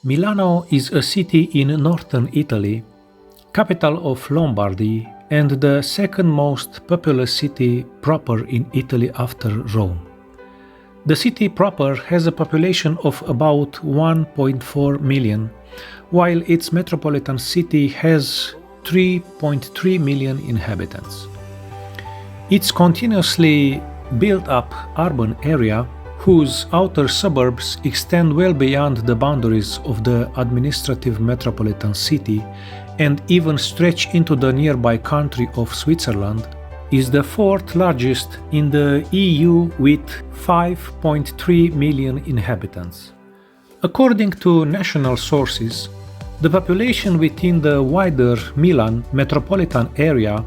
Milano is a city in northern Italy, capital of Lombardy, and the second most populous city proper in Italy after Rome. The city proper has a population of about 1.4 million, while its metropolitan city has 3.3 million inhabitants. Its continuously built up urban area, whose outer suburbs extend well beyond the boundaries of the administrative metropolitan city and even stretch into the nearby country of Switzerland, is the fourth largest in the EU with 5.3 million inhabitants. According to national sources, the population within the wider Milan metropolitan area,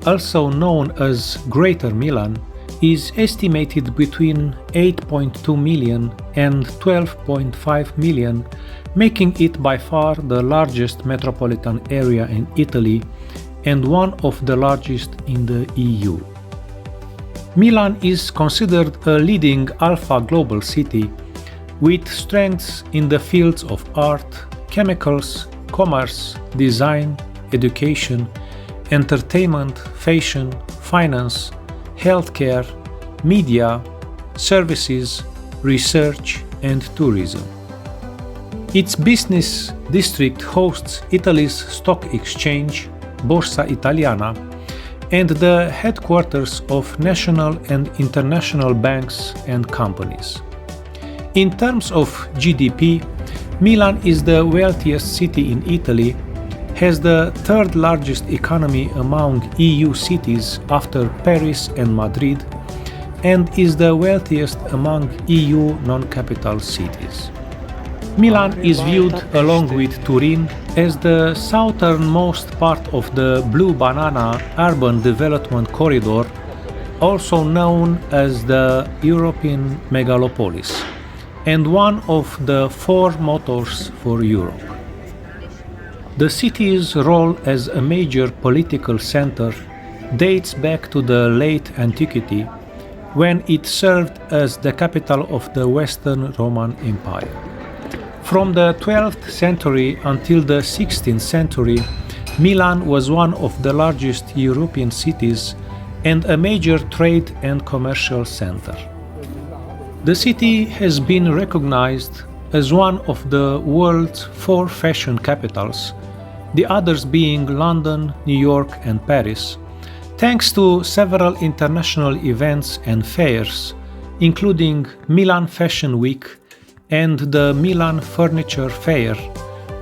also known as Greater Milan, is estimated between 8.2 million and 12.5 million, making it by far the largest metropolitan area in Italy and one of the largest in the EU. Milan is considered a leading alpha global city with strengths in the fields of art, chemicals, commerce, design, education, entertainment, fashion, finance, healthcare, media, services, research, and tourism. Its business district hosts Italy's stock exchange, Borsa Italiana, and the headquarters of national and international banks and companies. In terms of GDP, Milan is the wealthiest city in Italy, has the third largest economy among EU cities after Paris and Madrid, and is the wealthiest among EU non-capital cities. Milan is viewed, along with Turin, as the southernmost part of the Blue Banana Urban Development Corridor, also known as the European Megalopolis, and one of the four motors for Europe. The city's role as a major political center dates back to the late antiquity, when it served as the capital of the Western Roman Empire. From the 12th century until the 16th century, Milan was one of the largest European cities and a major trade and commercial center. The city has been recognized as one of the world's four fashion capitals, the others being London, New York, and Paris, thanks to several international events and fairs, including Milan Fashion Week and the Milan Furniture Fair,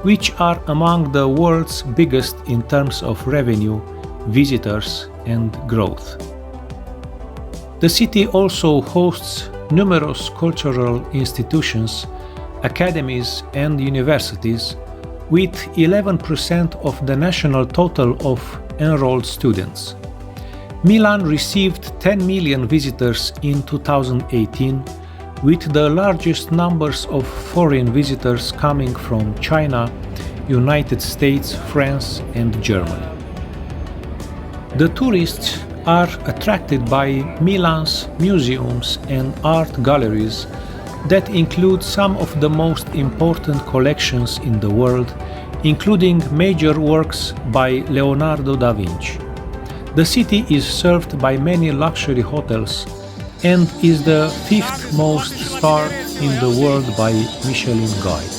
which are among the world's biggest in terms of revenue, visitors, and growth. The city also hosts numerous cultural institutions, academies, and universities, with 11% of the national total of enrolled students. Milan received 10 million visitors in 2018, with the largest numbers of foreign visitors coming from China, United States, France, and Germany. The tourists are attracted by Milan's museums and art galleries that include some of the most important collections in the world, including major works by Leonardo da Vinci. The city is served by many luxury hotels and is the fifth most starred in the world by Michelin Guide.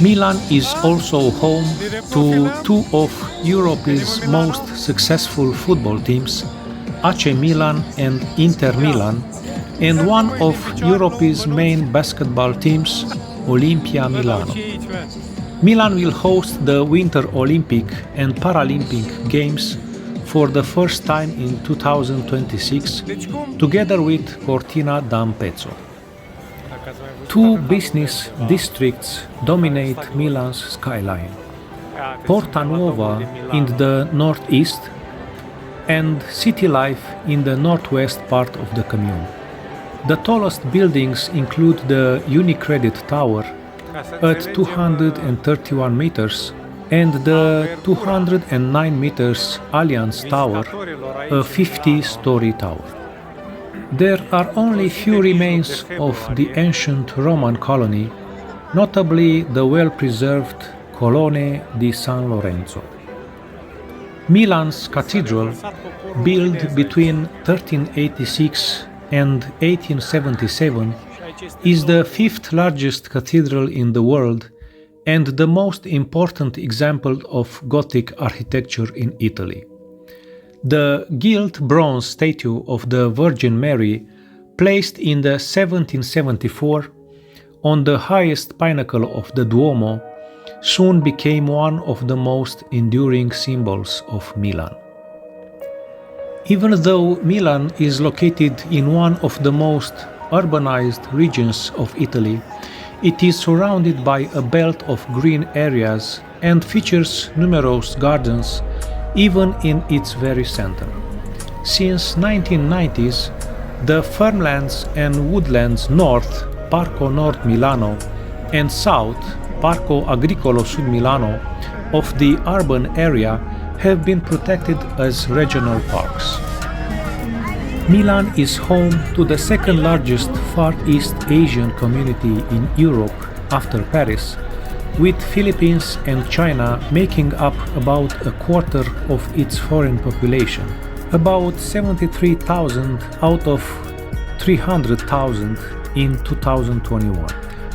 Milan is also home to two of Europe's most successful football teams, AC Milan and Inter Milan, and one of Europe's main basketball teams, Olimpia Milano. Milan will host the Winter Olympic and Paralympic Games for the first time in 2026, together with Cortina d'Ampezzo. Two business districts dominate Milan's skyline: Porta Nuova in the northeast and City Life in the northwest part of the commune. The tallest buildings include the UniCredit Tower at 231 meters and the 209 meters Allianz Tower, a 50-story tower. There are only few remains of the ancient Roman colony, notably the well-preserved Colonna di San Lorenzo. Milan's cathedral, built between 1386 and 1877, is the fifth largest cathedral in the world and the most important example of Gothic architecture in Italy. The gilt bronze statue of the Virgin Mary, placed in the 1774 on the highest pinnacle of the Duomo, soon became one of the most enduring symbols of Milan. Even though Milan is located in one of the most urbanized regions of Italy, it is surrounded by a belt of green areas and features numerous gardens even in its very center. Since 1990s, the farmlands and woodlands north, Parco Nord Milano, and south, Parco Agricolo Sud Milano, of the urban area have been protected as regional parks. Milan is home to the second largest Far East Asian community in Europe after Paris, with Philippines and China making up about a quarter of its foreign population, about 73,000 out of 300,000 in 2021,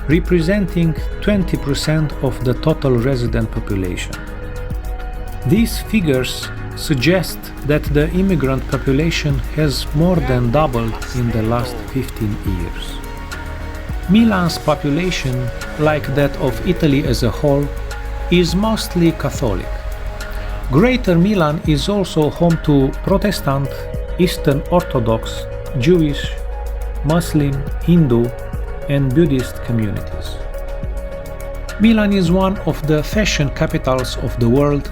representing 20% of the total resident population. These figures suggest that the immigrant population has more than doubled in the last 15 years. Milan's population, like that of Italy as a whole, is mostly Catholic. Greater Milan is also home to Protestant, Eastern Orthodox, Jewish, Muslim, Hindu, and Buddhist communities. Milan is one of the fashion capitals of the world,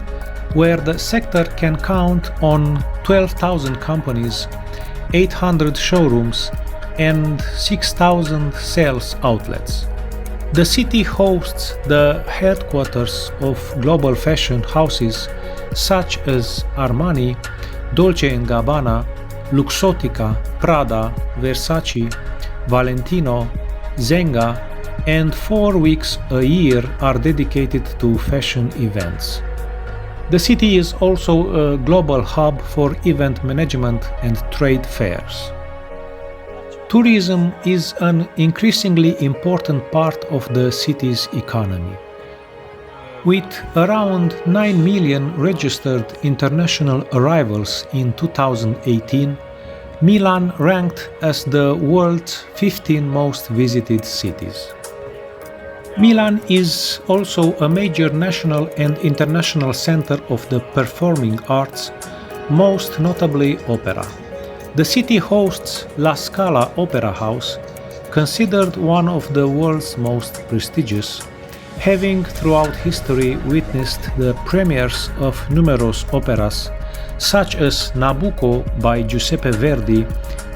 where the sector can count on 12,000 companies, 800 showrooms, and 6,000 sales outlets. The city hosts the headquarters of global fashion houses such as Armani, Dolce & Gabbana, Luxottica, Prada, Versace, Valentino, Zenga, and 4 weeks a year are dedicated to fashion events. The city is also a global hub for event management and trade fairs. Tourism is an increasingly important part of the city's economy. With around 9 million registered international arrivals in 2018, Milan ranked as the world's 15 most visited cities. Milan is also a major national and international center of the performing arts, most notably opera. The city hosts La Scala Opera House, considered one of the world's most prestigious, having throughout history witnessed the premieres of numerous operas, such as Nabucco by Giuseppe Verdi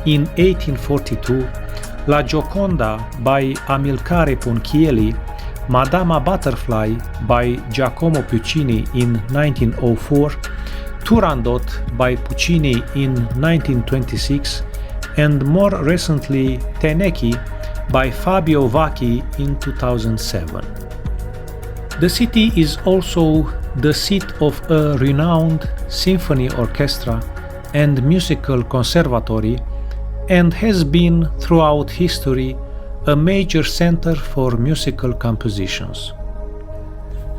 in 1842, La Gioconda by Amilcare Ponchielli, Madama Butterfly by Giacomo Puccini in 1904, Turandot by Puccini in 1926, and more recently Tenecchi by Fabio Vacchi in 2007. The city is also the seat of a renowned symphony orchestra and musical conservatory, and has been throughout history a major center for musical compositions.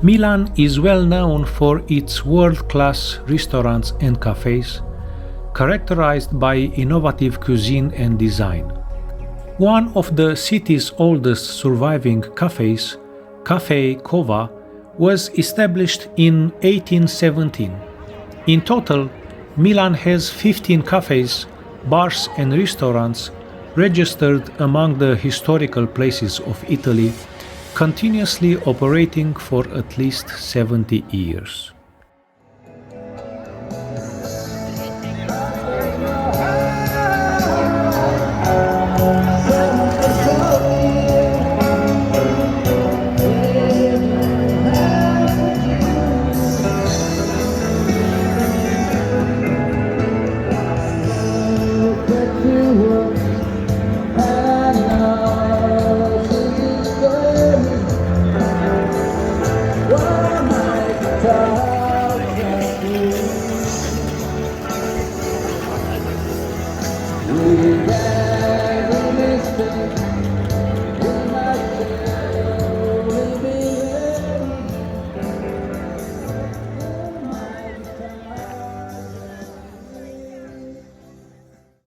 Milan is well known for its world-class restaurants and cafes, characterized by innovative cuisine and design. One of the city's oldest surviving cafes, Caffè Cova, was established in 1817. In total, Milan has 15 cafes, bars and restaurants registered among the historical places of Italy, continuously operating for at least 70 years.